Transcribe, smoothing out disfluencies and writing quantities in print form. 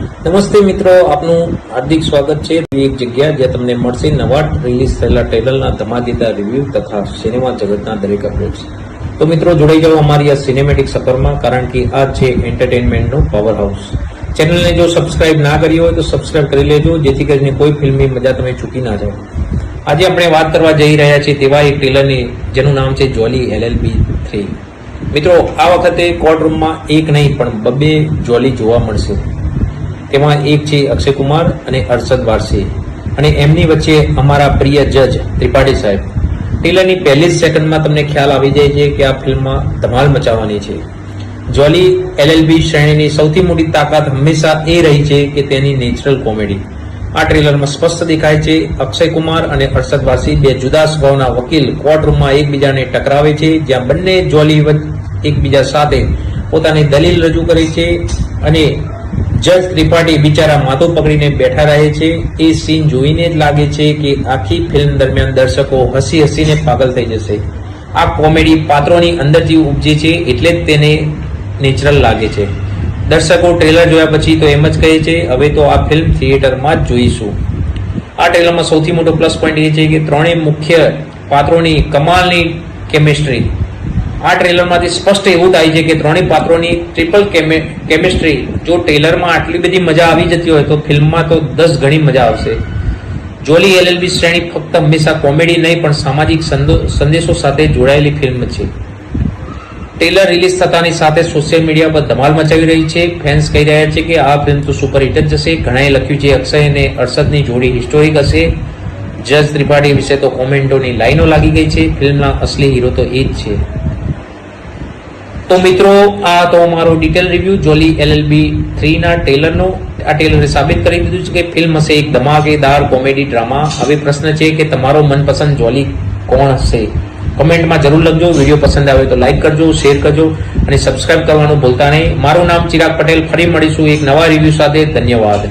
નમસ્તે મિત્રો, આપનું હાર્દિક સ્વાગત છે એક જગ્યા જ્યાં તમને મળશે નવા રિલીઝ થયેલા ટ્રેલરના ધમાકેદાર રિવ્યુ તથા સિનેમા જગતના દરેક અપડેટ્સ. તો મિત્રો, જોડાઈ જાઓ અમારી આ સિનેમેટિક સફરમાં, કારણ કે આ છે એન્ટરટેનમેન્ટનો પાવર હાઉસ. ચેનલને જો સબસ્ક્રાઇબ ના કરી હોય તો સબસ્ક્રાઇબ કરી લેજો, જેથી કરીને કોઈ ફિલ્મની મજા તમે ચૂકી ના જાઓ. આજે આપણે વાત કરવા જઈ રહ્યા છીએ તેવા એક ટ્રેલરની, જેનું નામ છે જોલી LLB 3. મિત્રો, આ વખતે કોર્ટરૂમમાં એક નહીં પણ બબ્બે જોલી જોવા મળશે. તેમાં એક છે અક્ષય કુમાર અને અરશદ વારસી, અને એમની વચ્ચે અમારા પ્રિય જજ ત્રિપાઠી સાહેબ. ટ્રેલરની પહેલી જ સેકન્ડમાં તમને ખ્યાલ આવી જાય છે કે આ ફિલ્મમાં ધમાલ મચાવવાની છે. જોલી LLB શ્રેણીની સૌથી મોટી તાકાત હંમેશા એ રહી છે કે તેની નેચરલ કોમેડી. આ ટ્રેલરમાં સ્પષ્ટ દેખાય છે. અક્ષય કુમાર અને અરશદ વારસી બે જુદા સ્વભાવના વકીલ કોર્ટરૂમમાં એકબીજાને ટકરાવે છે, જ્યાં બંને જોલી એકબીજા સાથે પોતાની દલીલ રજૂ કરે છે અને જજ ત્રિપાઠી બિચારા માથું પકડીને બેઠા રહે છે. એ સીન જોઈને જ લાગે છે કે આખી ફિલ્મ દરમિયાન દર્શકો હસી હસીને પાગલ થઈ જશે. આ કોમેડી પાત્રોની અંદરથી ઉપજે છે, એટલે જ તેને નેચરલ લાગે છે. દર્શકો ટ્રેલર જોયા પછી તો એમ જ કહે છે, હવે તો આ ફિલ્મ થિયેટરમાં જ જોઈશું. આ ટ્રેલરમાં સૌથી મોટો પ્લસ પોઈન્ટ એ છે કે ત્રણેય મુખ્ય પાત્રોની કમાલની કેમિસ્ટ્રી. આ ટ્રેલરમાંથી સ્પષ્ટ એવું થાય છે કે ત્રણેય પાત્રોની ટ્રિપલ કેમિસ્ટ્રી. જો ટ્રેલરમાં આટલી બધી મજા આવી જતી હોય તો ફિલ્મમાં તો 10 ગણી મજા આવશે. જોલી LLB શ્રેણી ફક્ત હંમેશા કોમેડી નહીં પણ સામાજિક સંદેશો સાથે જોડાયેલી ફિલ્મ છે. ટ્રેલર રિલીઝ થતાની સાથે સોશિયલ મીડિયા પર ધમાલ મચાવી રહી છે. ફેન્સ કહી રહ્યા છે કે આ ફિલ્મ તો સુપરહિટ જ જશે. ઘણાએ લખ્યું છે અક્ષય અને અરશદની જોડી હિસ્ટોરિક હશે. જજ ત્રિપાઠી વિશે તો કોમેન્ટોની લાઈનો લાગી ગઈ છે. ફિલ્મના અસલી હીરો તો એ જ છે. તો મિત્રો, આ તો મારો ડિટેલ રિવ્યુ જોલી LLB 3 ના ટ્રેલરનો. આ ટ્રેલરે સાબિત કરી દીધું છે કે ફિલ્મ હશે એક ધમાકેદાર કોમેડી ડ્રામા. હવે પ્રશ્ન છે કે તમારો મનપસંદ જોલી કોણ હશે? કમેન્ટમાં જરૂર લખજો. વિડીયો પસંદ આવે તો લાઈક કરજો, શેર કરજો અને સબસ્ક્રાઇબ કરવાનું ભૂલતા નહીં. મારું નામ ચિરાગ પટેલ. ફરી મળીશું એક નવા રિવ્યુ સાથે. ધન્યવાદ.